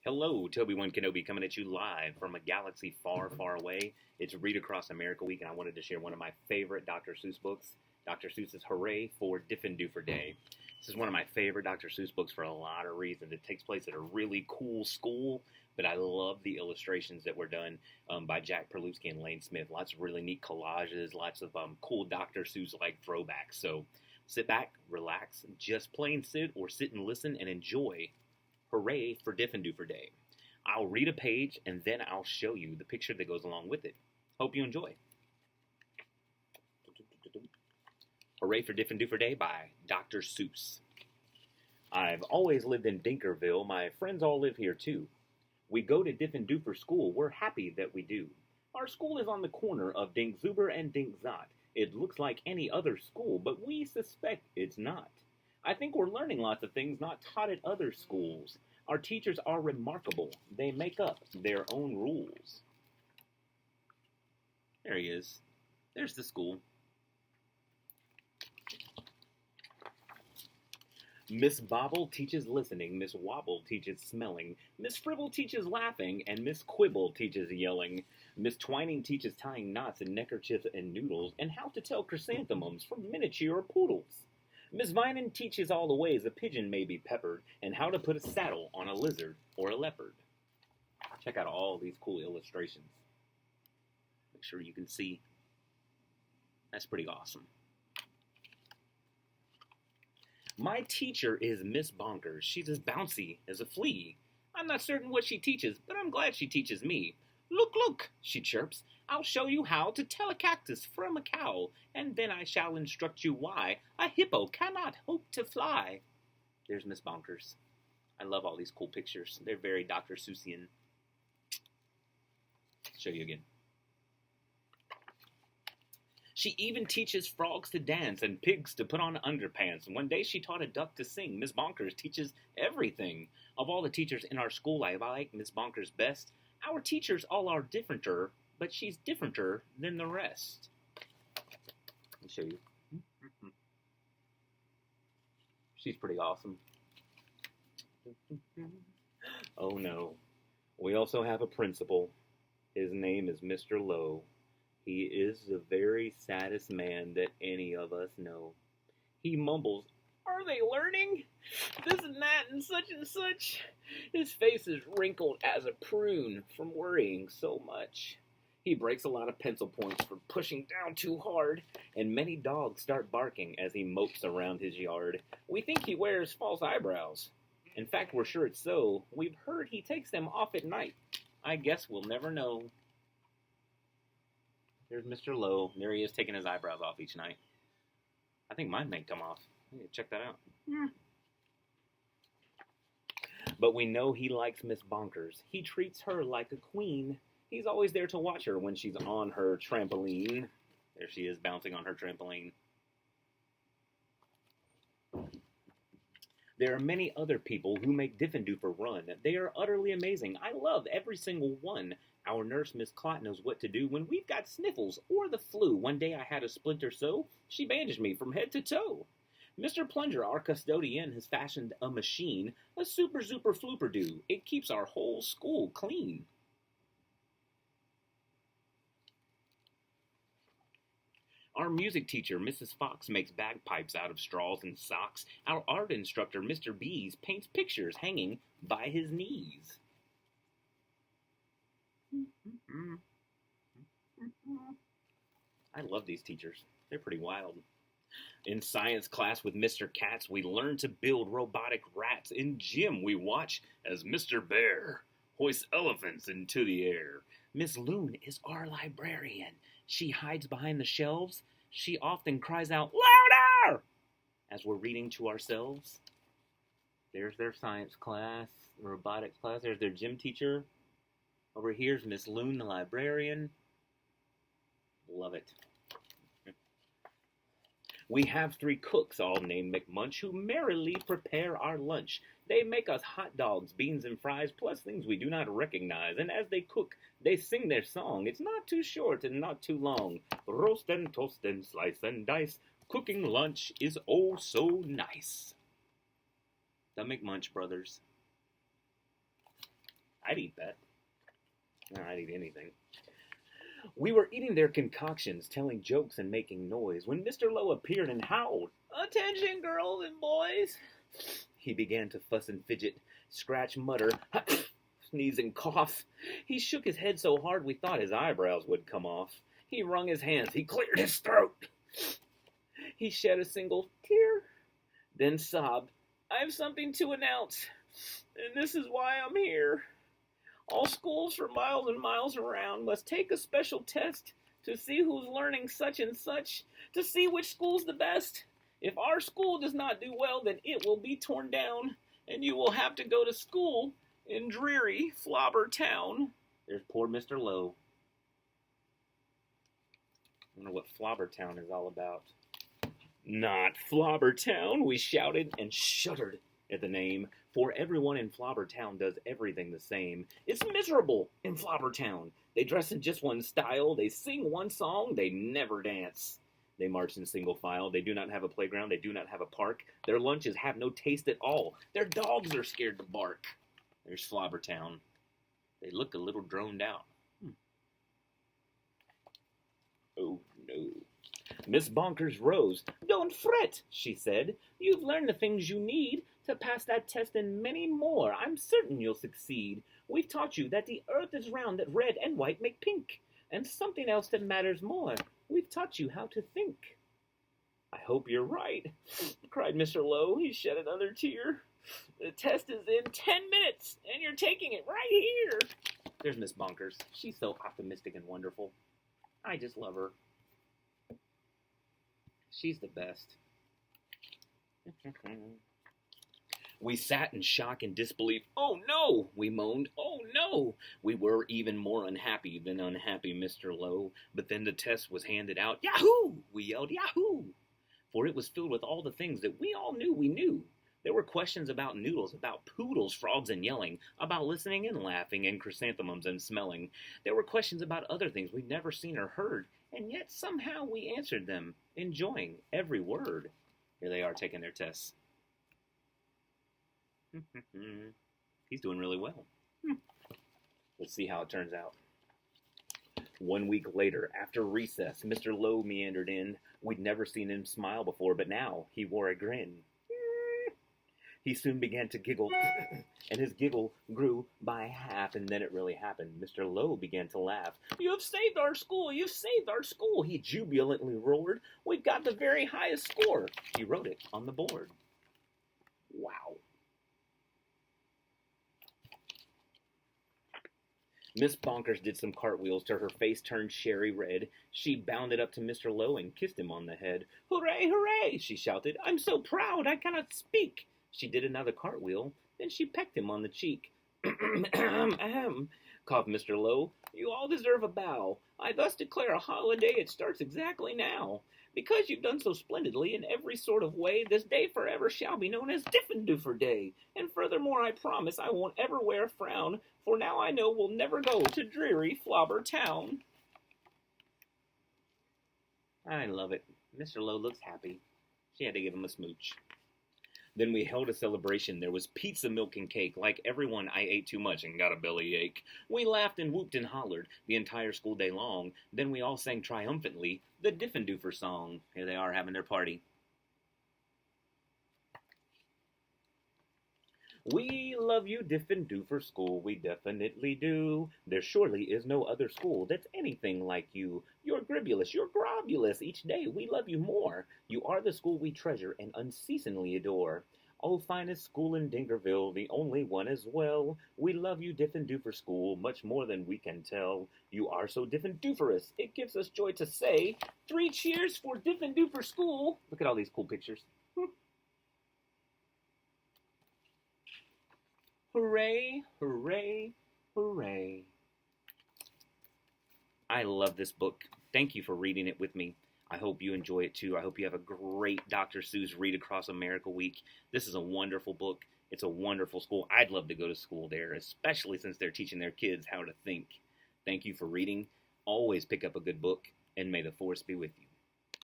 Hello, Toby One Kenobi coming at you live from a galaxy far, far away. It's Read Across America Week, and I wanted to share one of my favorite Dr. Seuss books, Dr. Seuss's Hooray for Diffendoofer Day. This is one of my favorite Dr. Seuss books for a lot of reasons. It takes place at a really cool school, but I love the illustrations that were done by Jack Perlewski and Lane Smith. Lots of really neat collages, lots of cool Dr. Seuss-like throwbacks. So sit back, relax, just plain sit or sit and listen and enjoy Hooray for Diffendoofer Day. I'll read a page and then I'll show you the picture that goes along with it. Hope you enjoy. Hooray for Diffendoofer Day by Dr. Seuss. I've always lived in Dinkerville. My friends all live here too. We go to Diffendoofer School. We're happy that we do. Our school is on the corner of Dinkzuber and Dinkzot. It looks like any other school, but we suspect it's not. I think we're learning lots of things not taught at other schools. Our teachers are remarkable. They make up their own rules. There he is. There's the school. Miss Bobble teaches listening, Miss Wobble teaches smelling, Miss Fribble teaches laughing, and Miss Quibble teaches yelling. Miss Twining teaches tying knots and neckerchiefs and noodles, and how to tell chrysanthemums from miniature poodles. Miss Vinen teaches all the ways a pigeon may be peppered, and how to put a saddle on a lizard or a leopard. Check out all these cool illustrations. Make sure you can see. That's pretty awesome. My teacher is Miss Bonkers. She's as bouncy as a flea. I'm not certain what she teaches, but I'm glad she teaches me. Look, look, she chirps. I'll show you how to tell a cactus from a cow, and then I shall instruct you why a hippo cannot hope to fly. There's Miss Bonkers. I love all these cool pictures. They're very Dr. Seussian. Show you again. She even teaches frogs to dance and pigs to put on underpants. One day she taught a duck to sing. Miss Bonkers teaches everything. Of all the teachers in our school, I like Miss Bonkers best. Our teachers all are differenter, but she's differenter than the rest. Let me show you. She's pretty awesome. Oh no. We also have a principal. His name is Mr. Lowe. He is the very saddest man that any of us know. He mumbles, "Are they learning? This and that and such." His face is wrinkled as a prune from worrying so much. He breaks a lot of pencil points for pushing down too hard, and many dogs start barking as he mopes around his yard. We think he wears false eyebrows. In fact, we're sure it's so. We've heard he takes them off at night. I guess we'll never know. There's Mr. Lowe. There he is taking his eyebrows off each night. I think mine may come off. Check that out. But we know he likes Miss Bonkers. He treats her like a queen. He's always there to watch her when she's on her trampoline. There she is, bouncing on her trampoline. There are many other people who make Diffendoofer run. They are utterly amazing. I love every single one. Our nurse, Miss Clot, knows what to do when we've got sniffles or the flu. One day I had a splinter so she bandaged me from head to toe. Mr. Plunger, our custodian, has fashioned a machine, a super zuper flooper doo. It keeps our whole school clean. Our music teacher, Mrs. Fox, makes bagpipes out of straws and socks. Our art instructor, Mr. Bees, paints pictures hanging by his knees. I love these teachers. They're pretty wild. In science class with Mr. Katz, we learn to build robotic rats. In gym, we watch as Mr. Bear hoists elephants into the air. Miss Loon is our librarian. She hides behind the shelves. She often cries out, "Louder!" as we're reading to ourselves. There's their science class, robotics class. There's their gym teacher. Over here's Miss Loon, the librarian. Love it. We have 3 cooks, all named McMunch, who merrily prepare our lunch. They make us hot dogs, beans, and fries, plus things we do not recognize. And as they cook, they sing their song. It's not too short and not too long. Roast and toast and slice and dice. Cooking lunch is oh so nice. The McMunch brothers. I'd eat that. No, I'd eat anything. We were eating their concoctions, telling jokes and making noise, when Mr. Lowe appeared and howled, "Attention, girls and boys!" He began to fuss and fidget, scratch, mutter, sneeze and cough. He shook his head so hard we thought his eyebrows would come off. He wrung his hands. He cleared his throat. He shed a single tear, then sobbed, "I've something to announce, and this is why I'm here. All schools for miles and miles around must take a special test to see who's learning such and such, to see which school's the best. If our school does not do well, then it will be torn down, and you will have to go to school in dreary Flobber Town." There's poor Mr. Lowe. I wonder what Flobber Town is all about. "Not Flobber Town," we shouted and shuddered at the name, for everyone in Flobber Town does everything the same. It's miserable in Flobber Town. They dress in just one style, they sing one song, they never dance. They march in single file, they do not have a playground, they do not have a park. Their lunches have no taste at all. Their dogs are scared to bark. There's Flobber Town. They look a little droned out. Oh no. Miss Bonkers rose. "Don't fret," she said. "You've learned the things you need to pass that test and many more. I'm certain you'll succeed. We've taught you that the earth is round, that red and white make pink, and something else that matters more. We've taught you how to think." "I hope you're right," cried Mr. Lowe. He shed another tear. "The test is in 10 minutes, and you're taking it right here." There's Miss Bonkers. She's so optimistic and wonderful. I just love her. She's the best. We sat in shock and disbelief. "Oh no," we moaned. "Oh no." We were even more unhappy than unhappy, Mr. Lowe. But then the test was handed out. "Yahoo!" we yelled. "Yahoo!" For it was filled with all the things that we all knew we knew. There were questions about noodles, about poodles, frogs, and yelling, about listening and laughing, and chrysanthemums and smelling. There were questions about other things we'd never seen or heard, and yet somehow we answered them, enjoying every word. Here they are taking their tests. He's doing really well. Let's see how it turns out. 1 week later, after recess, Mr. Lowe meandered in. We'd never seen him smile before, but now he wore a grin. He soon began to giggle, and his giggle grew by half, and then it really happened. Mr. Lowe began to laugh. "You've saved our school! You've saved our school!" he jubilantly roared. "We've got the very highest score!" He wrote it on the board. Wow. Miss Bonkers did some cartwheels till her face turned cherry red. She bounded up to Mr. Lowe and kissed him on the head. "Hooray, hooray!" she shouted. "I'm so proud I cannot speak." She did another cartwheel, then she pecked him on the cheek. Ahem, coughed Mr. Lowe. "You all deserve a bow. I thus declare a holiday. It starts exactly now. Because you've done so splendidly in every sort of way, this day forever shall be known as Diffendoofer Day. And furthermore, I promise I won't ever wear a frown, for now I know we'll never go to dreary Flobber Town." I love it. Mr. Lowe looks happy. She had to give him a smooch. Then we held a celebration. There was pizza, milk, and cake. Like everyone, I ate too much and got a bellyache. We laughed and whooped and hollered the entire school day long. Then we all sang triumphantly the Diffendoofer song. Here they are having their party. "We love you, Diffendoofer School, we definitely do. There surely is no other school that's anything like you. You're gribulous, you're grobulous. Each day we love you more. You are the school we treasure and unceasingly adore. Oh, finest school in Dingerville, the only one as well. We love you, Diffendoofer School, much more than we can tell. You are so Diffendooferous, it gives us joy to say, 3 cheers for Diffendoofer School." Look at all these cool pictures. Hooray, hooray, hooray. I love this book. Thank you for reading it with me. I hope you enjoy it too. I hope you have a great Dr. Seuss Read Across America week. This is a wonderful book. It's a wonderful school. I'd love to go to school there, especially since they're teaching their kids how to think. Thank you for reading. Always pick up a good book, and may the force be with you.